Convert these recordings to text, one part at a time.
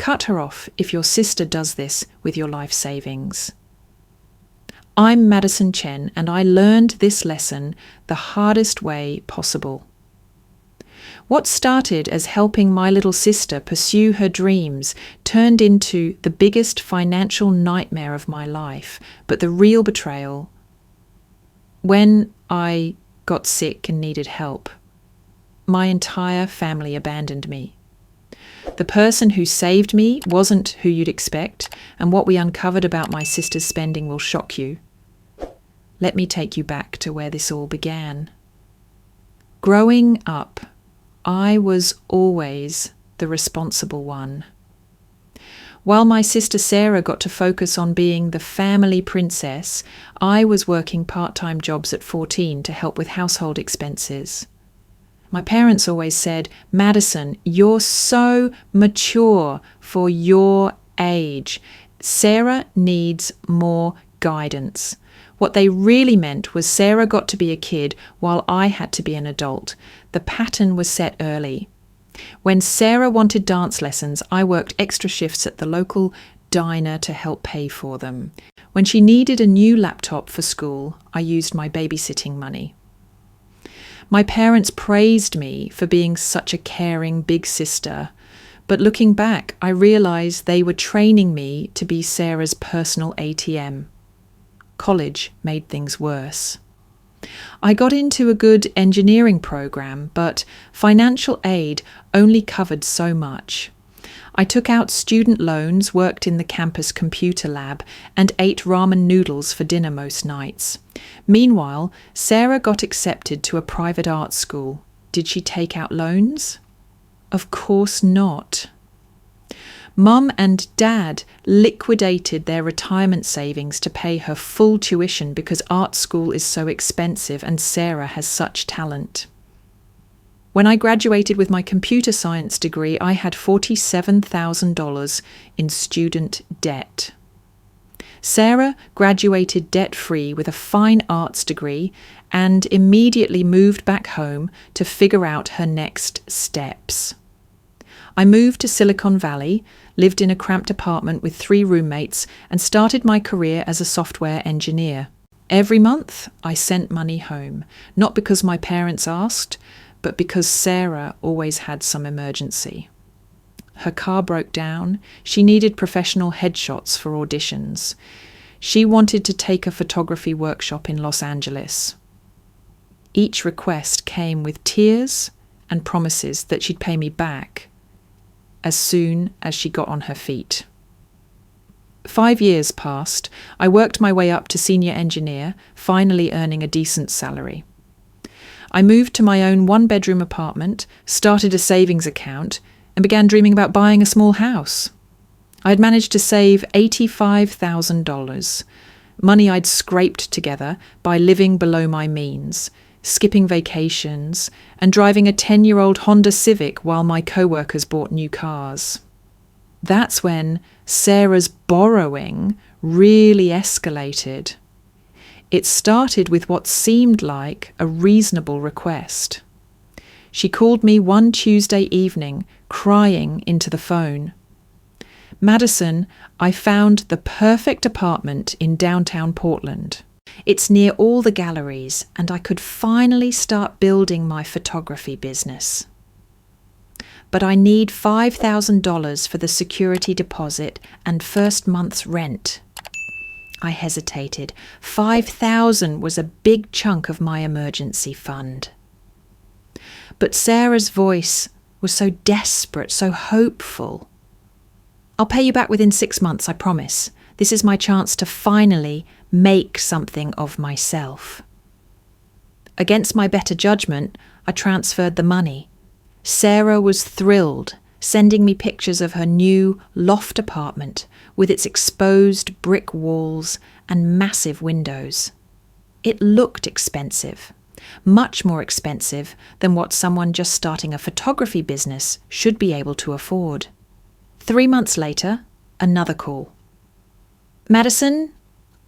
Cut her off if your sister does this with your life savings. I'm Madison Chen, and I learned this lesson the hardest way possible. What started as helping my little sister pursue her dreams turned into the biggest financial nightmare of my life, but the real betrayal when I got sick and needed help. My entire family abandoned me. The person who saved me wasn't who you'd expect, and what we uncovered about my sister's spending will shock you. Let me take you back to where this all began. Growing up, I was always the responsible one. While my sister Sarah got to focus on being the family princess, I was working part-time jobs at 14 to help with household expenses. My parents always said, "Madison, you're so mature for your age. Sarah needs more guidance." What they really meant was Sarah got to be a kid while I had to be an adult. The pattern was set early. When Sarah wanted dance lessons, I worked extra shifts at the local diner to help pay for them. When she needed a new laptop for school, I used my babysitting money. My parents praised me for being such a caring big sister, but looking back, I realised they were training me to be Sarah's personal ATM. College made things worse. I got into a good engineering program, but financial aid only covered so much. I took out student loans, worked in the campus computer lab, and ate ramen noodles for dinner most nights. Meanwhile, Sarah got accepted to a private art school. Did she take out loans? Of course not. Mum and Dad liquidated their retirement savings to pay her full tuition because art school is so expensive and Sarah has such talent. When I graduated with my computer science degree, I had $47,000 in student debt. Sarah graduated debt-free with a fine arts degree and immediately moved back home to figure out her next steps. I moved to Silicon Valley, lived in a cramped apartment with 3 roommates, and started my career as a software engineer. Every month, I sent money home, not because my parents asked, but because Sarah always had some emergency. Her car broke down. She needed professional headshots for auditions. She wanted to take a photography workshop in Los Angeles. Each request came with tears and promises that she'd pay me back as soon as she got on her feet. 5 years passed. I worked my way up to senior engineer, finally earning a decent salary. I moved to my own 1-bedroom apartment, started a savings account, and began dreaming about buying a small house. I had managed to save $85,000, money I'd scraped together by living below my means, skipping vacations, and driving a 10-year-old Honda Civic while my coworkers bought new cars. That's when Sarah's borrowing really escalated. It started with what seemed like a reasonable request. She called me one Tuesday evening, crying into the phone. "Madison, I found the perfect apartment in downtown Portland. It's near all the galleries, and I could finally start building my photography business. But I need $5,000 for the security deposit and first month's rent." I hesitated. $5,000 was a big chunk of my emergency fund. But Sarah's voice was so desperate, so hopeful. "I'll pay you back within 6 months, I promise. This is my chance to finally make something of myself." Against my better judgment, I transferred the money. Sarah was thrilled, sending me pictures of her new loft apartment with its exposed brick walls and massive windows. It looked expensive, much more expensive than what someone just starting a photography business should be able to afford. 3 months later, another call. "Madison,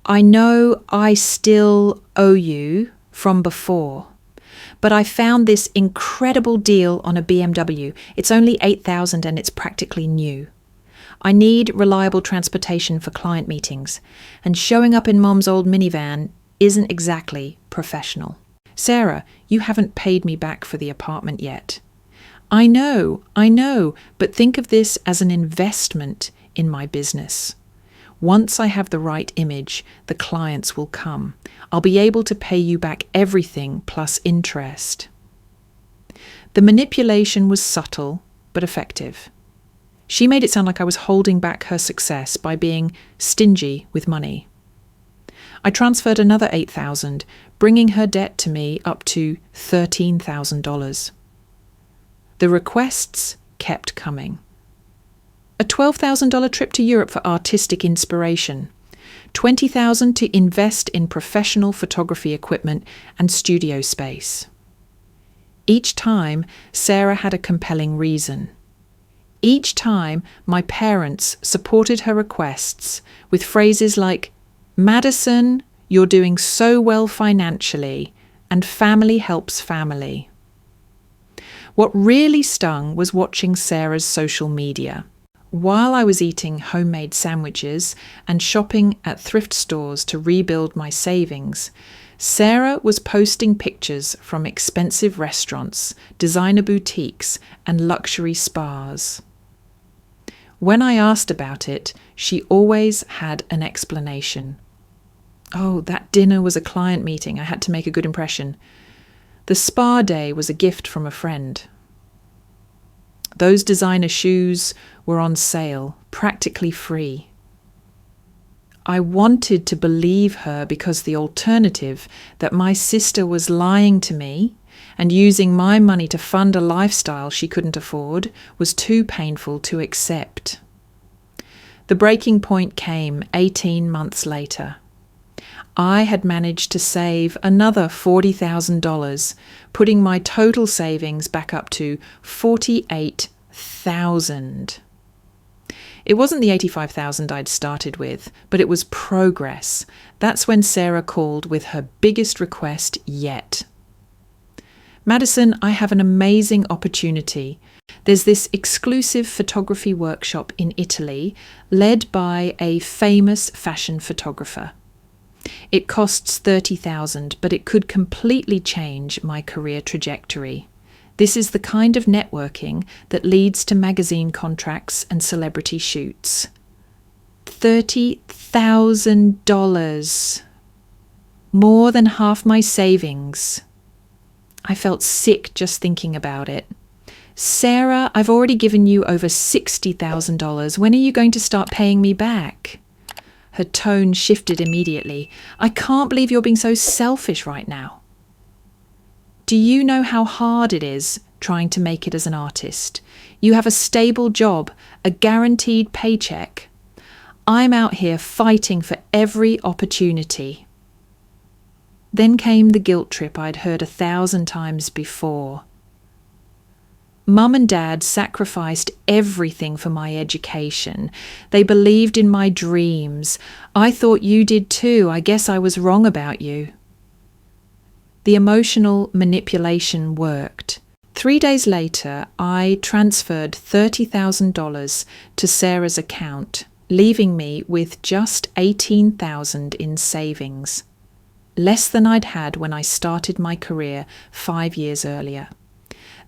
I know I still owe you from before, but I found this incredible deal on a BMW. It's only $8,000 and it's practically new. I need reliable transportation for client meetings, and showing up in Mom's old minivan isn't exactly professional. Sarah, you haven't paid me back for the apartment yet. I know, but think of this as an investment in my business. Once I have the right image, the clients will come. I'll be able to pay you back everything plus interest. The manipulation was subtle but effective. She made it sound like I was holding back her success by being stingy with money. I transferred another $8,000, bringing her debt to me up to $13,000. The requests kept coming. A $12,000 trip to Europe for artistic inspiration, $20,000 to invest in professional photography equipment and studio space. Each time, Sarah had a compelling reason. Each time, my parents supported her requests with phrases like, "Madison, you're doing so well financially, and family helps family." What really stung was watching Sarah's social media. While I was eating homemade sandwiches and shopping at thrift stores to rebuild my savings, Sarah was posting pictures from expensive restaurants, designer boutiques, and luxury spas. When I asked about it, she always had an explanation. "Oh, that dinner was a client meeting. I had to make a good impression. The spa day was a gift from a friend. Those designer shoes were on sale, practically free." I wanted to believe her because the alternative, that my sister was lying to me and using my money to fund a lifestyle she couldn't afford, was too painful to accept. The breaking point came 18 months later. I had managed to save another $40,000, putting my total savings back up to $48,000. It wasn't the $85,000 I'd started with, but it was progress. That's when Sarah called with her biggest request yet. "Madison, I have an amazing opportunity. There's this exclusive photography workshop in Italy, led by a famous fashion photographer. It costs $30,000, but it could completely change my career trajectory. This is the kind of networking that leads to magazine contracts and celebrity shoots." $30,000. More than half my savings. I felt sick just thinking about it. "Sarah, I've already given you over $60,000. When are you going to start paying me back?" Her tone shifted immediately. "I can't believe you're being so selfish right now. Do you know how hard it is trying to make it as an artist? You have a stable job, a guaranteed paycheck. I'm out here fighting for every opportunity." Then came the guilt trip I'd heard 1,000 times before. Mum and Dad sacrificed everything for my education. They believed in my dreams. I thought you did too. I guess I was wrong about you. The emotional manipulation worked. 3 days later, I transferred $30,000 to Sarah's account, leaving me with just $18,000 in savings. Less than I'd had when I started my career 5 years earlier.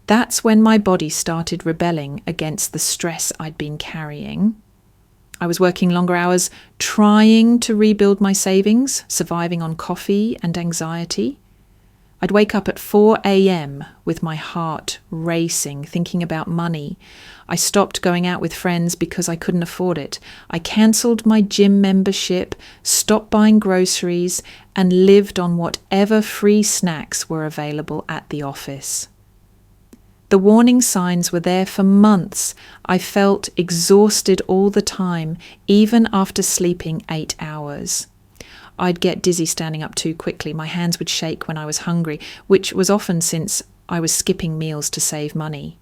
That's when my body started rebelling against the stress I'd been carrying. I was working longer hours, trying to rebuild my savings, surviving on coffee and anxiety. I'd wake up at 4 a.m. with my heart racing, thinking about money. I stopped going out with friends because I couldn't afford it. I cancelled my gym membership, stopped buying groceries, and lived on whatever free snacks were available at the office. The warning signs were there for months. I felt exhausted all the time, even after sleeping 8 hours. I'd get dizzy standing up too quickly. My hands would shake when I was hungry, which was often since I was skipping meals to save money.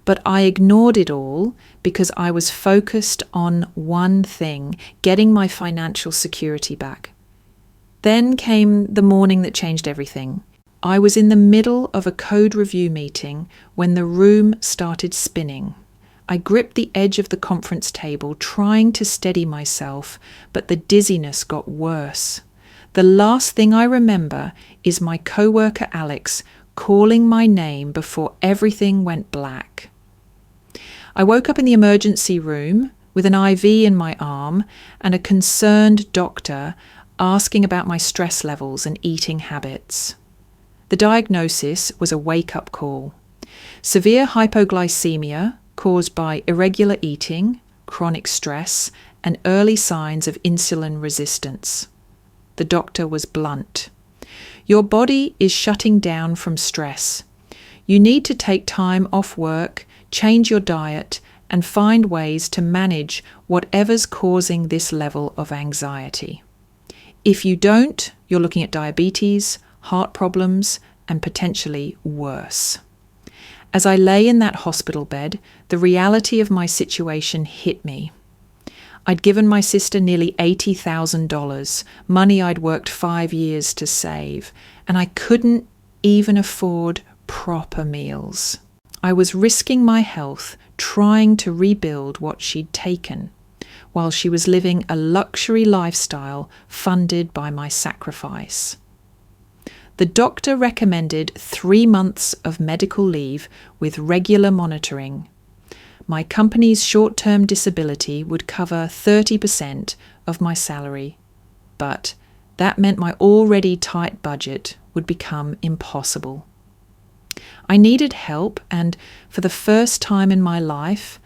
But I ignored it all because I was focused on one thing, getting my financial security back. Then came the morning that changed everything. I was in the middle of a code review meeting when the room started spinning. I gripped the edge of the conference table, trying to steady myself, but the dizziness got worse. The last thing I remember is my coworker Alex calling my name before everything went black. I woke up in the emergency room with an IV in my arm and a concerned doctor asking about my stress levels and eating habits. The diagnosis was a wake-up call. Severe hypoglycemia caused by irregular eating, chronic stress, and early signs of insulin resistance. The doctor was blunt. Your body is shutting down from stress. You need to take time off work, change your diet, and find ways to manage whatever's causing this level of anxiety. If you don't, you're looking at diabetes, heart problems, and potentially worse. As I lay in that hospital bed, the reality of my situation hit me. I'd given my sister nearly $80,000, money I'd worked 5 years to save, and I couldn't even afford proper meals. I was risking my health trying to rebuild what she'd taken, while she was living a luxury lifestyle funded by my sacrifice. The doctor recommended 3 months of medical leave with regular monitoring. My company's short-term disability would cover 30% of my salary, but that meant my already tight budget would become impossible. I needed help, and for the first time in my life,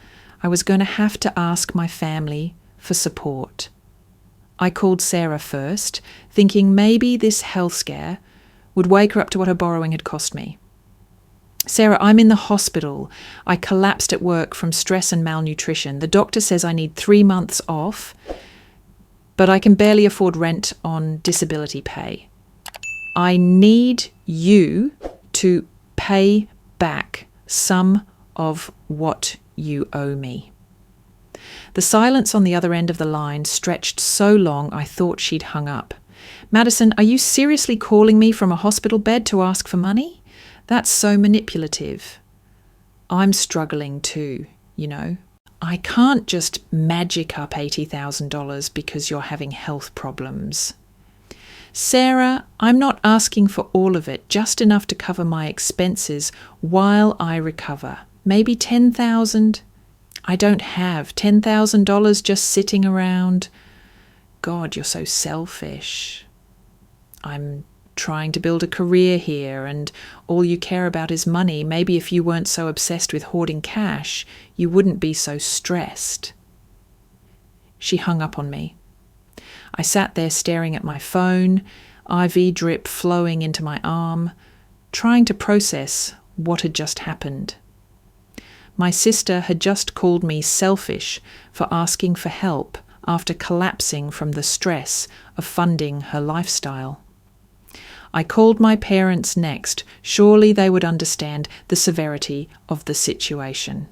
I was going to have to ask my family for support. I called Sarah first, thinking maybe this health scare would wake her up to what her borrowing had cost me. Sarah, I'm in the hospital. I collapsed at work from stress and malnutrition. The doctor says I need 3 months off, but I can barely afford rent on disability pay. I need you to pay back some of what you owe me. The silence on the other end of the line stretched so long I thought she'd hung up. Madison, are you seriously calling me from a hospital bed to ask for money? That's so manipulative. I'm struggling too, you know. I can't just magic up $80,000 because you're having health problems. Sarah, I'm not asking for all of it, just enough to cover my expenses while I recover. Maybe $10,000? I don't have $10,000 just sitting around. God, you're so selfish. I'm trying to build a career here and all you care about is money. Maybe if you weren't so obsessed with hoarding cash, you wouldn't be so stressed. She hung up on me. I sat there staring at my phone, IV drip flowing into my arm, trying to process what had just happened. My sister had just called me selfish for asking for help after collapsing from the stress of funding her lifestyle. I called my parents next. Surely they would understand the severity of the situation.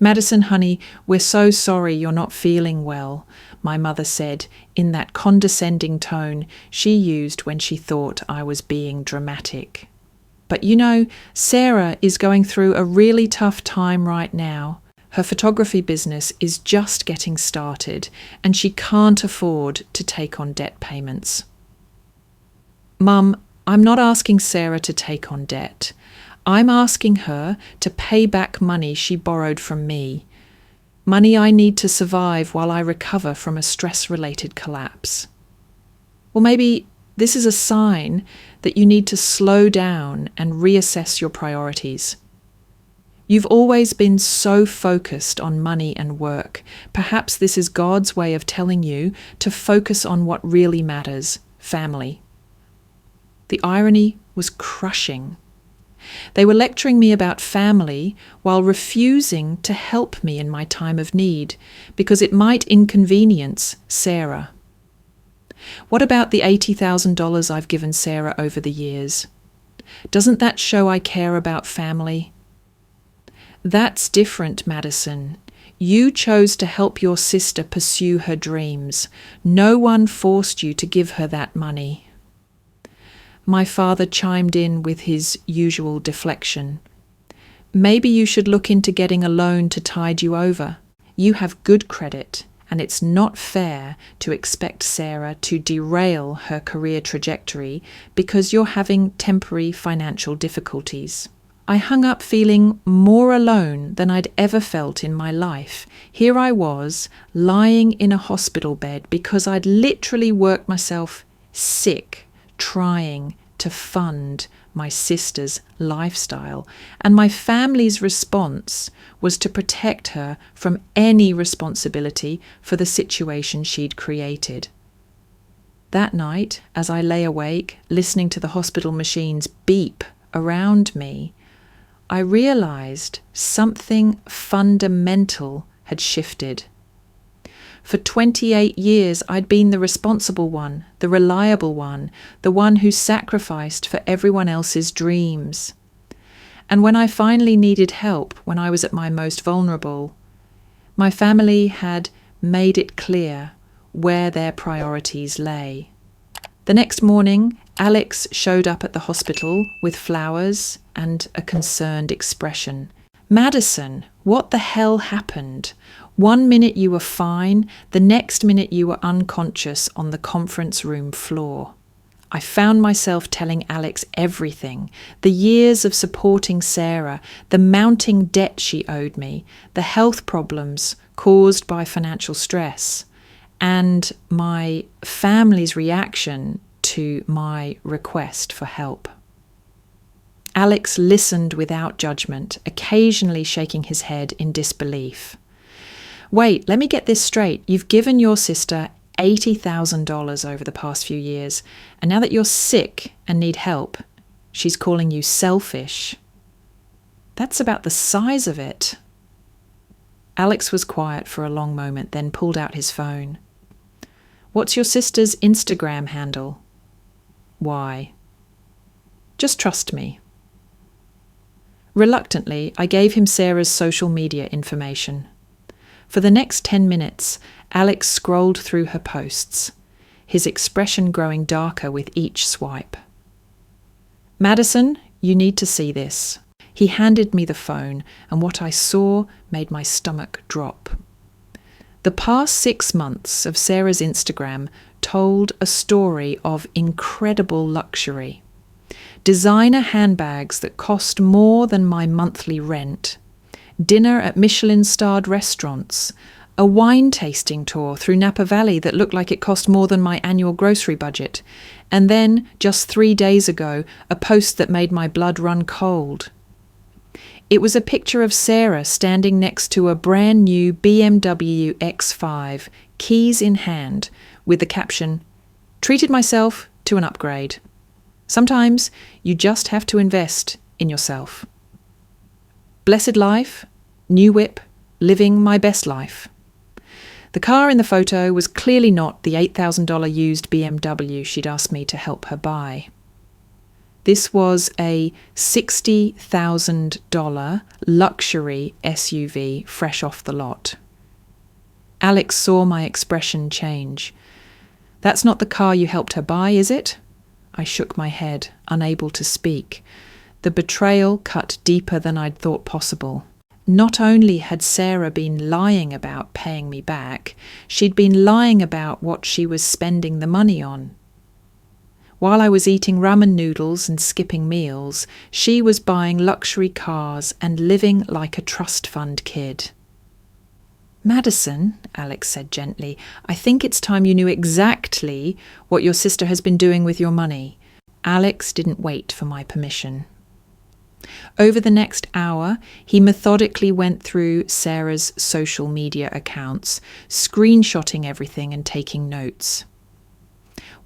Madison, honey, we're so sorry you're not feeling well, my mother said in that condescending tone she used when she thought I was being dramatic. But you know, Sarah is going through a really tough time right now. Her photography business is just getting started and she can't afford to take on debt payments. Mum, I'm not asking Sarah to take on debt. I'm asking her to pay back money she borrowed from me. Money I need to survive while I recover from a stress-related collapse. Well, maybe this is a sign that you need to slow down and reassess your priorities. You've always been so focused on money and work. Perhaps this is God's way of telling you to focus on what really matters, family. The irony was crushing. They were lecturing me about family while refusing to help me in my time of need because it might inconvenience Sarah. What about the $80,000 I've given Sarah over the years? Doesn't that show I care about family? That's different, Madison. You chose to help your sister pursue her dreams. No one forced you to give her that money. My father chimed in with his usual deflection. Maybe you should look into getting a loan to tide you over. You have good credit, and it's not fair to expect Sarah to derail her career trajectory because you're having temporary financial difficulties. I hung up feeling more alone than I'd ever felt in my life. Here I was, lying in a hospital bed because I'd literally worked myself sick trying to fund my sister's lifestyle, and my family's response was to protect her from any responsibility for the situation she'd created. That night, as I lay awake, listening to the hospital machines beep around me, I realized something fundamental had shifted. For 28 years, I'd been the responsible one, the reliable one, the one who sacrificed for everyone else's dreams. And when I finally needed help, when I was at my most vulnerable, my family had made it clear where their priorities lay. The next morning, Alex showed up at the hospital with flowers and a concerned expression. "Madison, what the hell happened? One minute you were fine, the next minute you were unconscious on the conference room floor." I found myself telling Alex everything, the years of supporting Sarah, the mounting debt she owed me, the health problems caused by financial stress, and my family's reaction to my request for help. Alex listened without judgment, occasionally shaking his head in disbelief. "Wait, let me get this straight. You've given your sister $80,000 over the past few years, and now that you're sick and need help, she's calling you selfish. That's about the size of it." Alex was quiet for a long moment, then pulled out his phone. "What's your sister's Instagram handle?" "Why?" "Just trust me." Reluctantly, I gave him Sarah's social media information. For the next 10 minutes, Alex scrolled through her posts, his expression growing darker with each swipe. "Madison, you need to see this." He handed me the phone, and what I saw made my stomach drop. The past 6 months of Sarah's Instagram told a story of incredible luxury. Designer handbags that cost more than my monthly rent, dinner at Michelin-starred restaurants, a wine tasting tour through Napa Valley that looked like it cost more than my annual grocery budget, and then, just 3 days ago, a post that made my blood run cold. It was a picture of Sarah standing next to a brand new BMW X5, keys in hand, with the caption, "Treated myself to an upgrade. Sometimes you just have to invest in yourself. Blessed life, new whip, living my best life." The car in the photo was clearly not the $8,000 used BMW she'd asked me to help her buy. This was a $60,000 luxury SUV fresh off the lot. Alex saw my expression change. "That's not the car you helped her buy, is it?" I shook my head, unable to speak. The betrayal cut deeper than I'd thought possible. Not only had Sarah been lying about paying me back, she'd been lying about what she was spending the money on. While I was eating ramen noodles and skipping meals, she was buying luxury cars and living like a trust fund kid. "Madison," Alex said gently, "I think it's time you knew exactly what your sister has been doing with your money." Alex didn't wait for my permission. Over the next hour, he methodically went through Sarah's social media accounts, screenshotting everything and taking notes.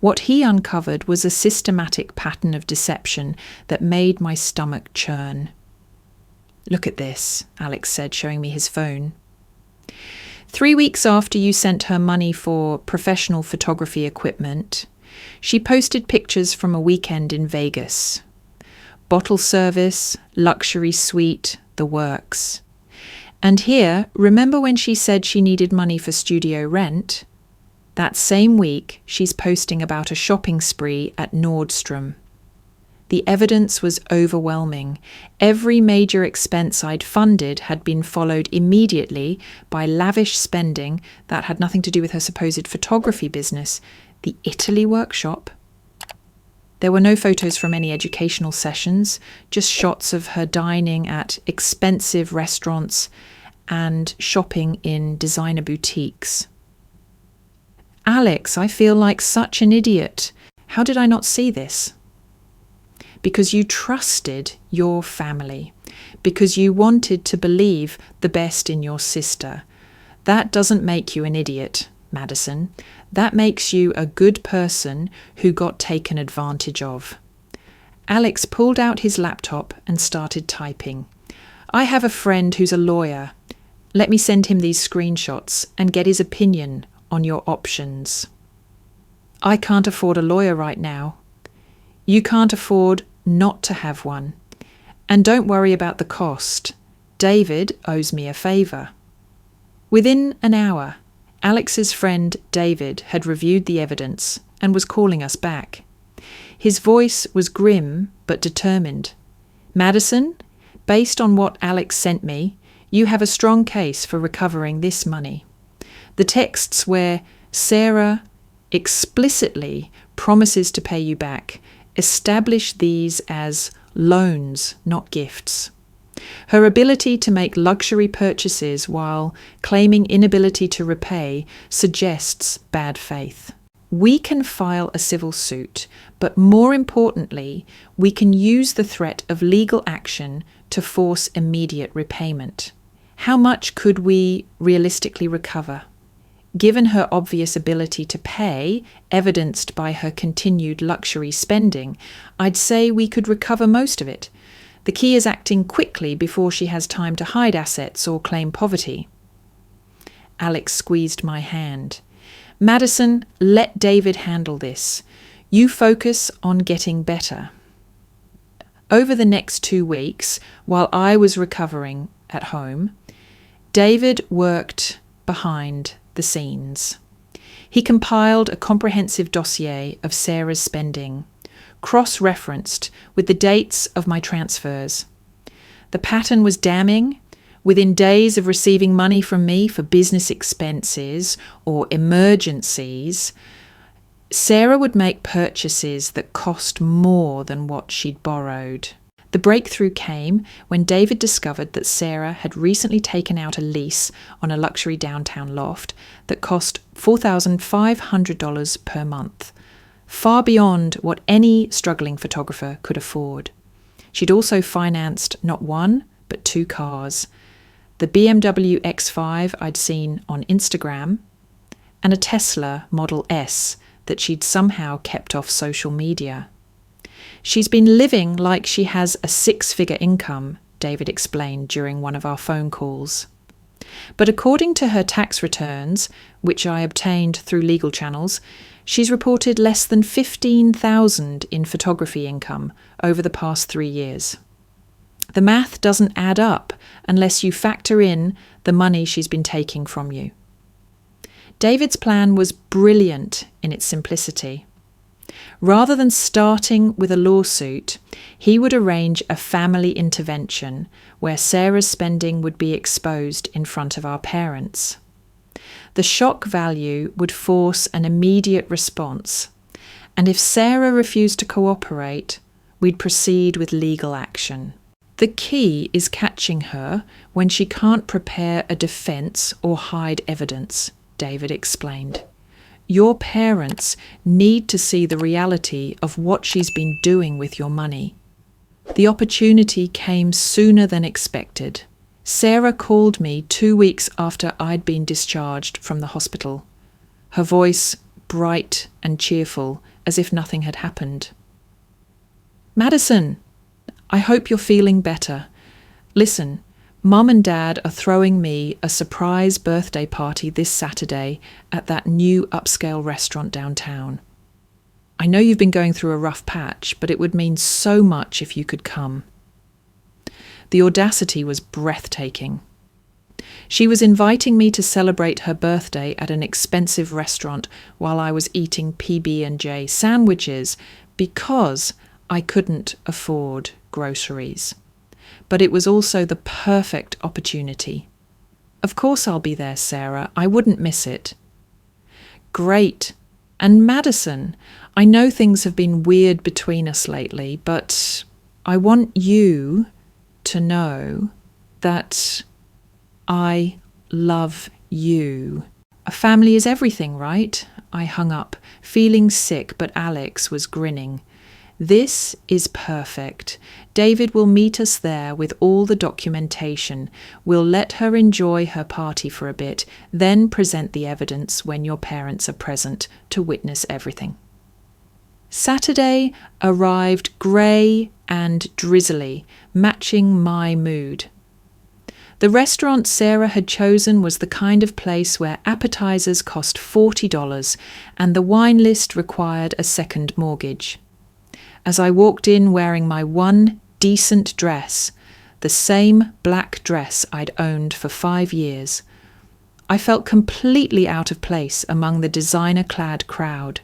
What he uncovered was a systematic pattern of deception that made my stomach churn. "Look at this," Alex said, showing me his phone. 3 weeks after you sent her money for professional photography equipment, she posted pictures from a weekend in Vegas. Bottle service, luxury suite, the works. And here, remember when she said she needed money for studio rent? That same week, she's posting about a shopping spree at Nordstrom. The evidence was overwhelming. Every major expense I'd funded had been followed immediately by lavish spending that had nothing to do with her supposed photography business. The Italy workshop. There were no photos from any educational sessions, just shots of her dining at expensive restaurants and shopping in designer boutiques. Alex, I feel like such an idiot. How did I not see this? Because you trusted your family, because you wanted to believe the best in your sister. That doesn't make you an idiot, Madison. That makes you a good person who got taken advantage of. Alex pulled out his laptop and started typing. I have a friend who's a lawyer. Let me send him these screenshots and get his opinion on your options. I can't afford a lawyer right now. You can't afford not to have one. And don't worry about the cost. David owes me a favour. Within an hour, Alex's friend David had reviewed the evidence and was calling us back. His voice was grim but determined. Madison, based on what Alex sent me, you have a strong case for recovering this money. The texts where Sarah explicitly promises to pay you back establish these as loans, not gifts. Her ability to make luxury purchases while claiming inability to repay suggests bad faith. We can file a civil suit, but more importantly, we can use the threat of legal action to force immediate repayment. How much could we realistically recover? Given her obvious ability to pay, evidenced by her continued luxury spending, I'd say we could recover most of it. The key is acting quickly before she has time to hide assets or claim poverty. Alex squeezed my hand. Madison, let David handle this. You focus on getting better. Over the next 2 weeks, while I was recovering at home, David worked behind the scenes. He compiled a comprehensive dossier of Sarah's spending, cross-referenced with the dates of my transfers. The pattern was damning. Within days of receiving money from me for business expenses or emergencies, Sarah would make purchases that cost more than what she'd borrowed. The breakthrough came when David discovered that Sarah had recently taken out a lease on a luxury downtown loft that cost $4,500 per month, far beyond what any struggling photographer could afford. She'd also financed not one, but 2 cars, the BMW X5 I'd seen on Instagram, and a Tesla Model S that she'd somehow kept off social media. She's been living like she has a 6-figure income, David explained during one of our phone calls. But according to her tax returns, which I obtained through legal channels, she's reported less than $15,000 in photography income over the past 3 years. The math doesn't add up unless you factor in the money she's been taking from you. David's plan was brilliant in its simplicity. Rather than starting with a lawsuit, he would arrange a family intervention where Sarah's spending would be exposed in front of our parents. The shock value would force an immediate response, and if Sarah refused to cooperate, we'd proceed with legal action. The key is catching her when she can't prepare a defense or hide evidence, David explained. Your parents need to see the reality of what she's been doing with your money. The opportunity came sooner than expected. Sarah called me 2 weeks after I'd been discharged from the hospital, her voice bright and cheerful, as if nothing had happened. Madison, I hope you're feeling better. Listen, Mum and Dad are throwing me a surprise birthday party this Saturday at that new upscale restaurant downtown. I know you've been going through a rough patch, but it would mean so much if you could come. The audacity was breathtaking. She was inviting me to celebrate her birthday at an expensive restaurant while I was eating PB&J sandwiches because I couldn't afford groceries, but it was also the perfect opportunity. Of course I'll be there, Sarah. I wouldn't miss it. Great. And Madison, I know things have been weird between us lately, but I want you to know that I love you. A family is everything, right? I hung up, feeling sick, but Alex was grinning. This is perfect. David will meet us there with all the documentation. We'll let her enjoy her party for a bit, then present the evidence when your parents are present to witness everything. Saturday arrived grey and drizzly, matching my mood. The restaurant Sarah had chosen was the kind of place where appetizers cost $40 and the wine list required a second mortgage. As I walked in wearing my one decent dress, the same black dress I'd owned for 5 years, I felt completely out of place among the designer-clad crowd.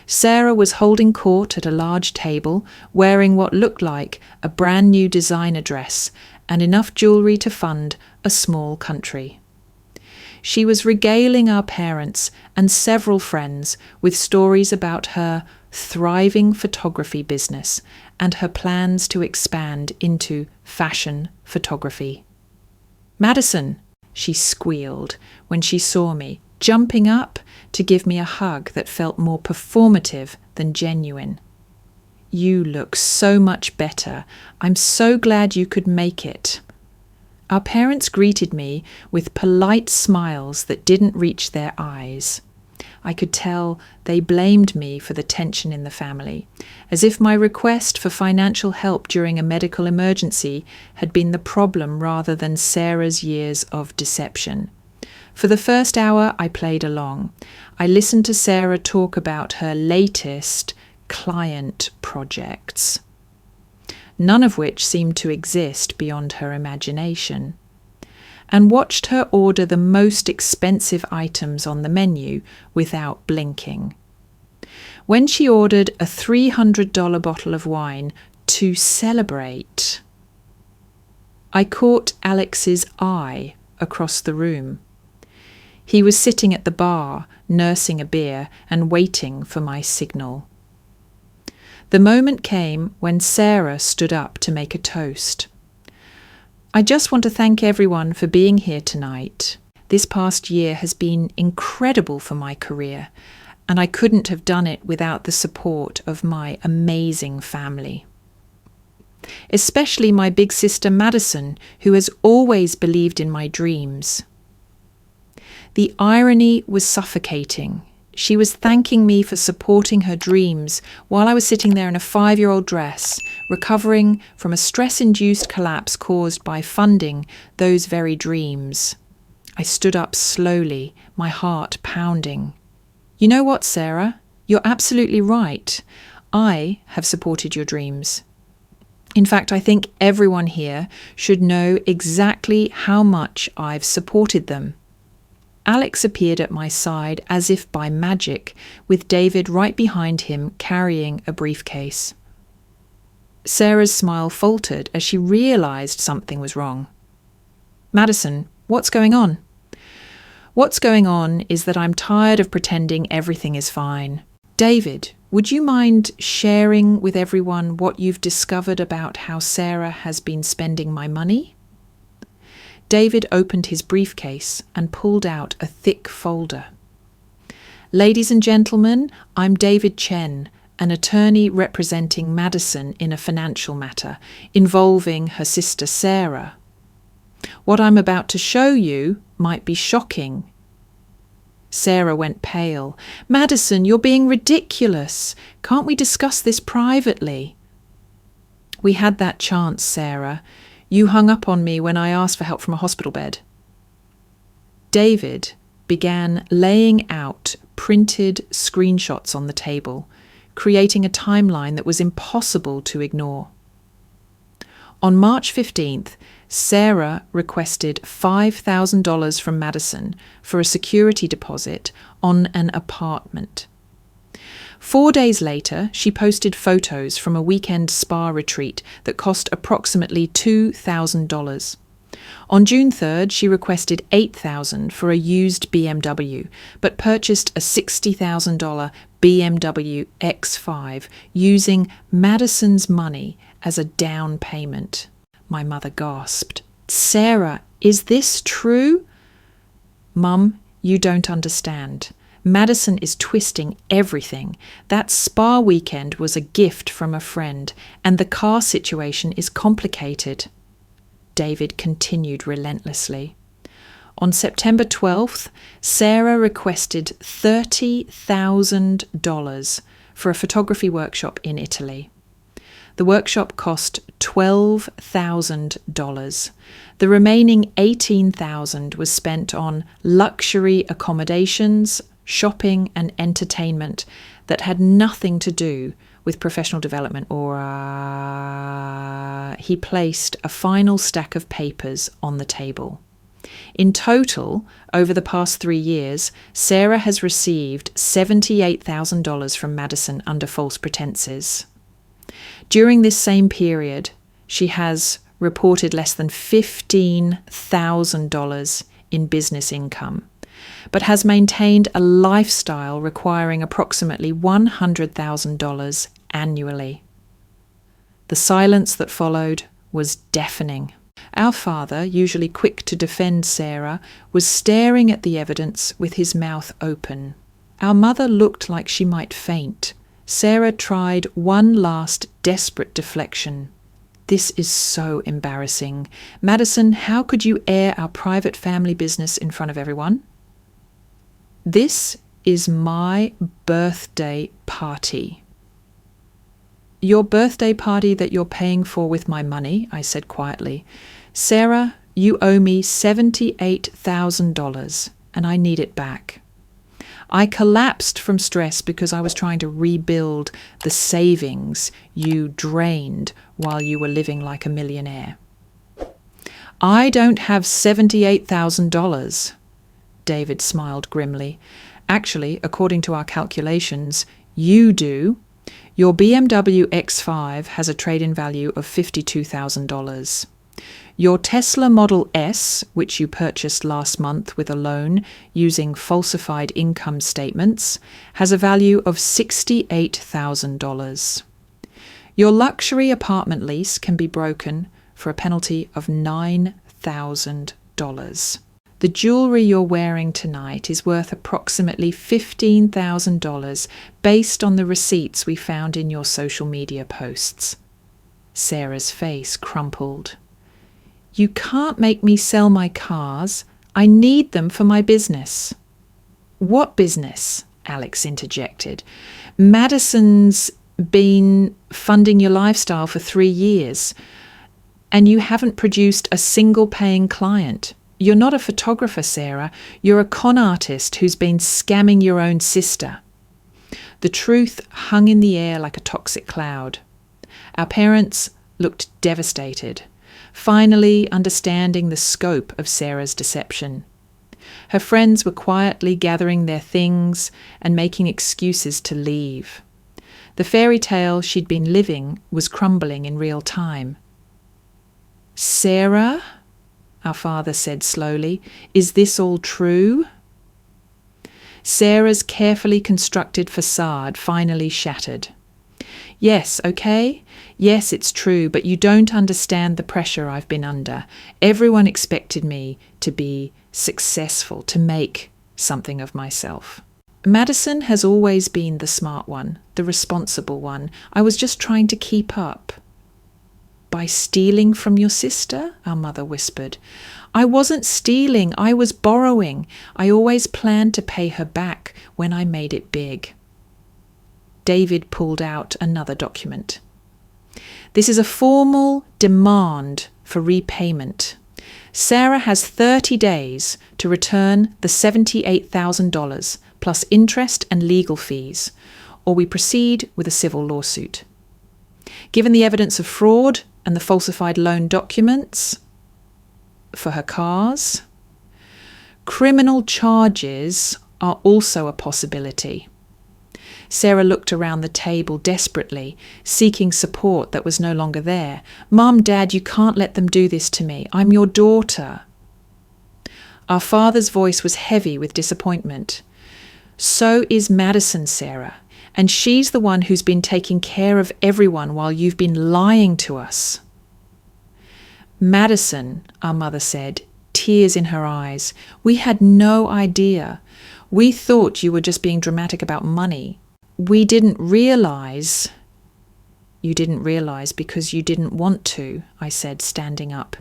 Sarah was holding court at a large table, wearing what looked like a brand new designer dress and enough jewellery to fund a small country. She was regaling our parents and several friends with stories about her thriving photography business and her plans to expand into fashion photography. "Madison," she squealed when she saw me, jumping up to give me a hug that felt more performative than genuine. "You look so much better. I'm so glad you could make it." Our parents greeted me with polite smiles that didn't reach their eyes. I could tell they blamed me for the tension in the family, as if my request for financial help during a medical emergency had been the problem rather than Sarah's years of deception. For the first hour, I played along. I listened to Sarah talk about her latest client projects, none of which seemed to exist beyond her imagination, and watched her order the most expensive items on the menu without blinking. When she ordered a $300 bottle of wine to celebrate, I caught Alex's eye across the room. He was sitting at the bar, nursing a beer and waiting for my signal. The moment came when Sarah stood up to make a toast. "I just want to thank everyone for being here tonight. This past year has been incredible for my career, and I couldn't have done it without the support of my amazing family. Especially my big sister Madison, who has always believed in my dreams." The irony was suffocating. She was thanking me for supporting her dreams while I was sitting there in a 5-year-old dress, recovering from a stress-induced collapse caused by funding those very dreams. I stood up slowly, my heart pounding. "You know what, Sarah? You're absolutely right. I have supported your dreams. In fact, I think everyone here should know exactly how much I've supported them." Alex appeared at my side as if by magic, with David right behind him carrying a briefcase. Sarah's smile faltered as she realized something was wrong. "Madison, what's going on?" "What's going on is that I'm tired of pretending everything is fine. David, would you mind sharing with everyone what you've discovered about how Sarah has been spending my money?" David opened his briefcase and pulled out a thick folder. "Ladies and gentlemen, I'm David Chen, an attorney representing Madison in a financial matter involving her sister Sarah. What I'm about to show you might be shocking." Sarah went pale. "Madison, you're being ridiculous. Can't we discuss this privately?" "We had that chance, Sarah. You hung up on me when I asked for help from a hospital bed." David began laying out printed screenshots on the table, creating a timeline that was impossible to ignore. On March 15th, Sarah requested $5,000 from Madison for a security deposit on an apartment. 4 days later, she posted photos from a weekend spa retreat that cost approximately $2,000. On June 3rd, she requested $8,000 for a used BMW, but purchased a $60,000 BMW X5 using Madison's money as a down payment. My mother gasped. "Sarah, is this true?" "Mum, you don't understand. Madison is twisting everything. That spa weekend was a gift from a friend, and the car situation is complicated." David continued relentlessly. On September 12th, Sarah requested $30,000 for a photography workshop in Italy. The workshop cost $12,000. The remaining $18,000 was spent on luxury accommodations, shopping and entertainment that had nothing to do with professional development He placed a final stack of papers on the table. In total, over the past 3 years, Sarah has received $78,000 from Madison under false pretenses. During this same period, she has reported less than $15,000 in business income, but has maintained a lifestyle requiring approximately $100,000 annually. The silence that followed was deafening. Our father, usually quick to defend Sarah, was staring at the evidence with his mouth open. Our mother looked like she might faint. Sarah tried one last desperate deflection. "This is so embarrassing. Madison, how could you air our private family business in front of everyone?" "This is my birthday party." "Your birthday party that you're paying for with my money," I said quietly. "Sarah, you owe me $78,000 and I need it back." I collapsed from stress because I was trying to rebuild the savings you drained while you were living like a millionaire. "I don't have $78,000. David smiled grimly. "Actually, according to our calculations, you do. Your BMW X5 has a trade-in value of $52,000. Your Tesla Model S, which you purchased last month with a loan using falsified income statements, has a value of $68,000. Your luxury apartment lease can be broken for a penalty of $9,000. The jewellery you're wearing tonight is worth approximately $15,000 based on the receipts we found in your social media posts." Sarah's face crumpled. "You can't make me sell my cars. I need them for my business." "What business?" Alex interjected. "Madison's been funding your lifestyle for 3 years, and you haven't produced a single paying client. You're not a photographer, Sarah. You're a con artist who's been scamming your own sister." The truth hung in the air like a toxic cloud. Our parents looked devastated, finally understanding the scope of Sarah's deception. Her friends were quietly gathering their things and making excuses to leave. The fairy tale she'd been living was crumbling in real time. "Sarah," our father said slowly, "is this all true?" Sarah's carefully constructed facade finally shattered. "Yes, okay? Yes, it's true, but you don't understand the pressure I've been under. Everyone expected me to be successful, to make something of myself. Madison has always been the smart one, the responsible one. I was just trying to keep up." "By stealing from your sister?" our mother whispered. "I wasn't stealing, I was borrowing. I always planned to pay her back when I made it big." David pulled out another document. "This is a formal demand for repayment. Sarah has 30 days to return the $78,000 plus interest and legal fees, or we proceed with a civil lawsuit. Given the evidence of fraud and the falsified loan documents for her cars, criminal charges are also a possibility. Sarah looked around the table desperately, seeking support that was no longer there. "Mum, Dad, you can't let them do this to me. I'm your daughter." Our father's voice was heavy with disappointment. "So is Madison, Sarah, and she's the one who's been taking care of everyone while you've been lying to us." "Madison," our mother said, tears in her eyes, "we had no idea. We thought you were just being dramatic about money. We didn't realize." "You didn't realize because you didn't want to," I said, standing up.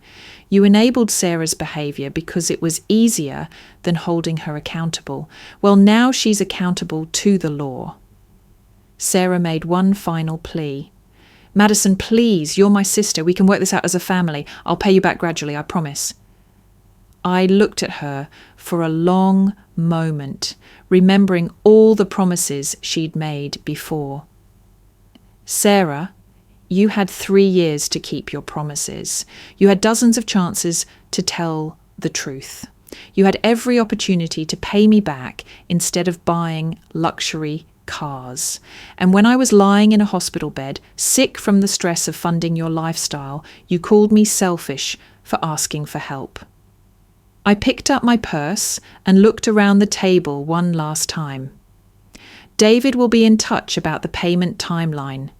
"You enabled Sarah's behavior because it was easier than holding her accountable. Well, now she's accountable to the law." Sarah made one final plea. "Madison, please, you're my sister. We can work this out as a family. I'll pay you back gradually, I promise." I looked at her for a long moment, remembering all the promises she'd made before. "Sarah, you had 3 years to keep your promises. You had dozens of chances to tell the truth. You had every opportunity to pay me back instead of buying luxury cars. And when I was lying in a hospital bed, sick from the stress of funding your lifestyle, you called me selfish for asking for help." I picked up my purse and looked around the table one last time. "David will be in touch about the payment timeline.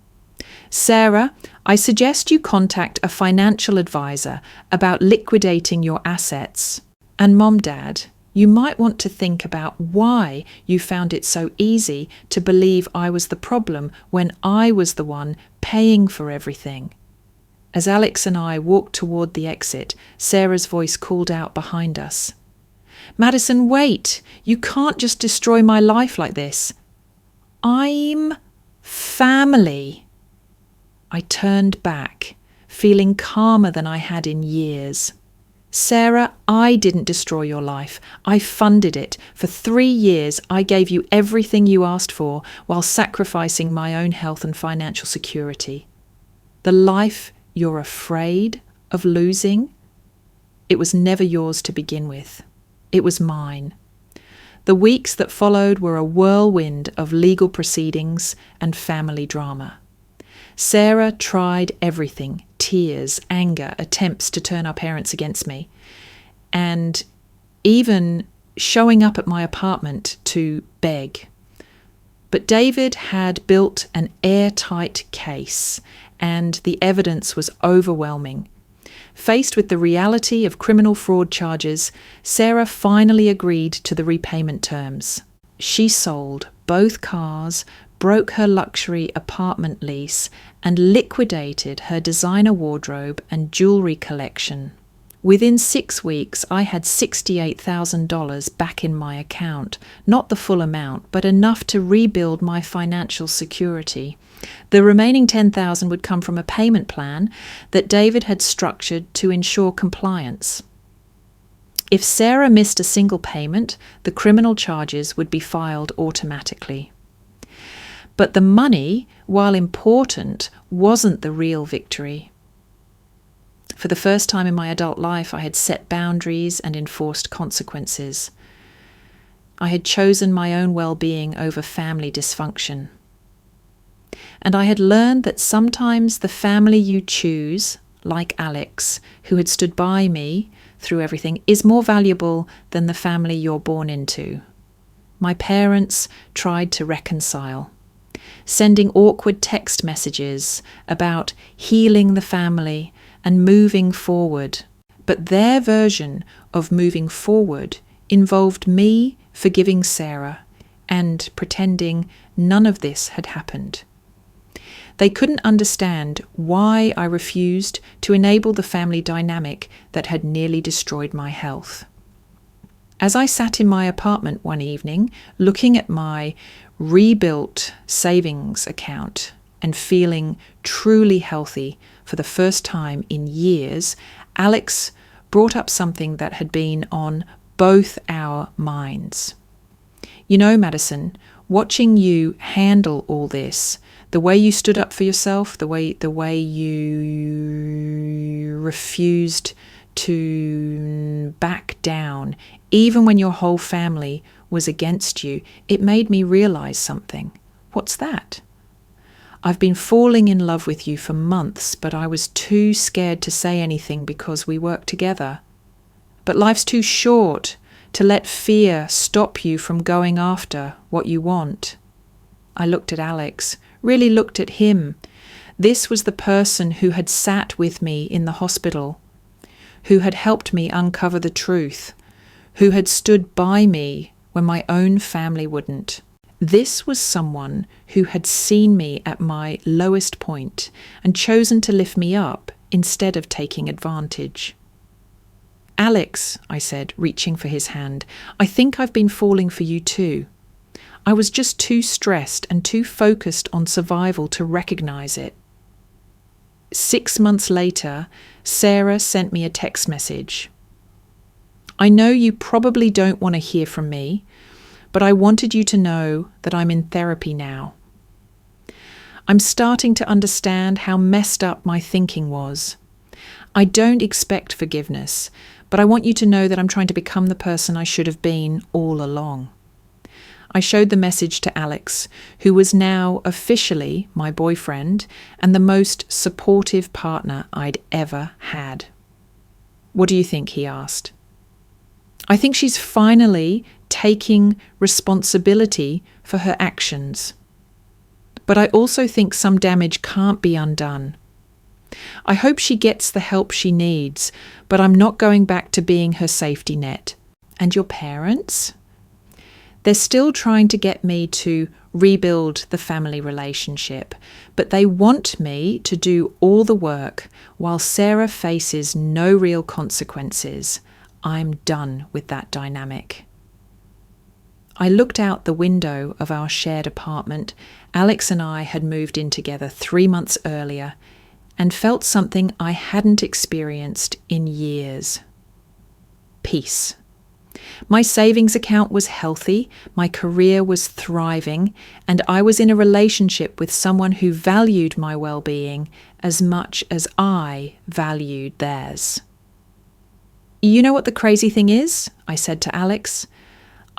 Sarah, I suggest you contact a financial advisor about liquidating your assets. And Mom, Dad, you might want to think about why you found it so easy to believe I was the problem when I was the one paying for everything." As Alex and I walked toward the exit, Sarah's voice called out behind us. "Madison, wait! You can't just destroy my life like this. I'm family." I turned back, feeling calmer than I had in years. "Sarah, I didn't destroy your life. I funded it. For 3 years, I gave you everything you asked for while sacrificing my own health and financial security. The life you're afraid of losing, it was never yours to begin with. It was mine." The weeks that followed were a whirlwind of legal proceedings and family drama. Sarah tried everything: tears, anger, attempts to turn our parents against me, and even showing up at my apartment to beg. But David had built an airtight case, and the evidence was overwhelming. Faced with the reality of criminal fraud charges, Sarah finally agreed to the repayment terms. She sold both cars, broke her luxury apartment lease, and liquidated her designer wardrobe and jewelry collection. Within 6 weeks, I had $68,000 back in my account. Not the full amount, but enough to rebuild my financial security. The remaining $10,000 would come from a payment plan that David had structured to ensure compliance. If Sarah missed a single payment, the criminal charges would be filed automatically. But the money, while important, wasn't the real victory. For the first time in my adult life, I had set boundaries and enforced consequences. I had chosen my own well-being over family dysfunction. And I had learned that sometimes the family you choose, like Alex, who had stood by me through everything, is more valuable than the family you're born into. My parents tried to reconcile, sending awkward text messages about healing the family and moving forward. But their version of moving forward involved me forgiving Sarah and pretending none of this had happened. They couldn't understand why I refused to enable the family dynamic that had nearly destroyed my health. As I sat in my apartment one evening, looking at my rebuilt savings account and feeling truly healthy for the first time in years, Alex brought up something that had been on both our minds. "You know, Madison, watching you handle all this, the way you stood up for yourself, the way you refused to back down, even when your whole family was against you, it made me realize something." What's that? I've been falling in love with you for months, but I was too scared to say anything because we work together. But life's too short to let fear stop you from going after what you want. I looked at Alex, really looked at him. This was the person who had sat with me in the hospital, who had helped me uncover the truth, who had stood by me when my own family wouldn't. This was someone who had seen me at my lowest point and chosen to lift me up instead of taking advantage. Alex, I said, reaching for his hand, I think I've been falling for you too. I was just too stressed and too focused on survival to recognize it. 6 months later, Sarah sent me a text message. I know you probably don't want to hear from me, but I wanted you to know that I'm in therapy now. I'm starting to understand how messed up my thinking was. I don't expect forgiveness, but I want you to know that I'm trying to become the person I should have been all along. I showed the message to Alex, who was now officially my boyfriend and the most supportive partner I'd ever had. What do you think? He asked. I think she's finally taking responsibility for her actions. But I also think some damage can't be undone. I hope she gets the help she needs, but I'm not going back to being her safety net. And your parents? They're still trying to get me to rebuild the family relationship, but they want me to do all the work while Sarah faces no real consequences. I'm done with that dynamic. I looked out the window of our shared apartment. Alex and I had moved in together 3 months earlier and felt something I hadn't experienced in years. Peace. My savings account was healthy, my career was thriving, and I was in a relationship with someone who valued my well-being as much as I valued theirs. You know what the crazy thing is? I said to Alex.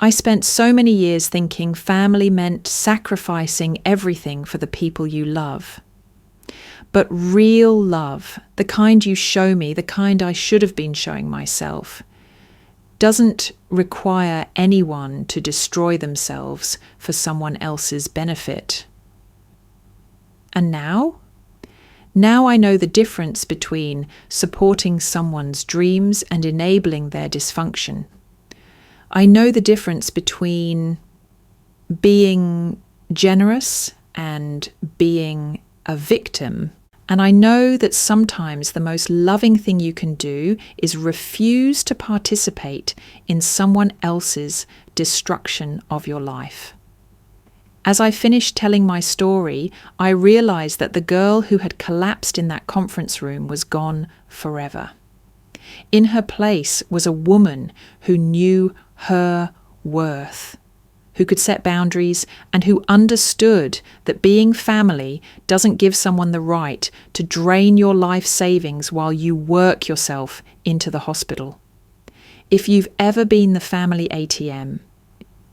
I spent so many years thinking family meant sacrificing everything for the people you love. But real love, the kind you show me, the kind I should have been showing myself, doesn't require anyone to destroy themselves for someone else's benefit. And now? Now I know the difference between supporting someone's dreams and enabling their dysfunction. I know the difference between being generous and being a victim. And I know that sometimes the most loving thing you can do is refuse to participate in someone else's destruction of your life. As I finished telling my story, I realized that the girl who had collapsed in that conference room was gone forever. In her place was a woman who knew her worth, who could set boundaries, and who understood that being family doesn't give someone the right to drain your life savings while you work yourself into the hospital. If you've ever been the family ATM,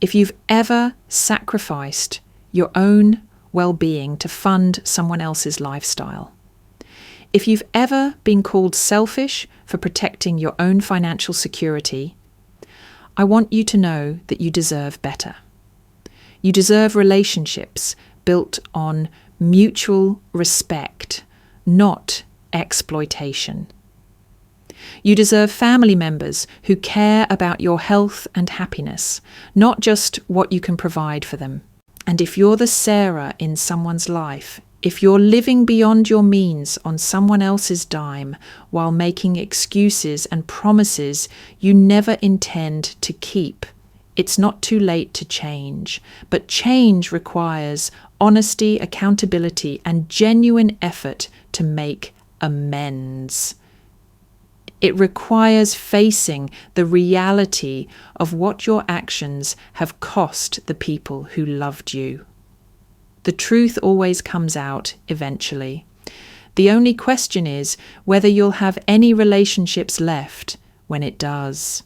if you've ever sacrificed your own well-being to fund someone else's lifestyle, if you've ever been called selfish for protecting your own financial security, I want you to know that you deserve better. You deserve relationships built on mutual respect, not exploitation. You deserve family members who care about your health and happiness, not just what you can provide for them. And if you're the Sarah in someone's life, if you're living beyond your means on someone else's dime while making excuses and promises you never intend to keep, it's not too late to change. But change requires honesty, accountability, and genuine effort to make amends. It requires facing the reality of what your actions have cost the people who loved you. The truth always comes out eventually. The only question is whether you'll have any relationships left when it does.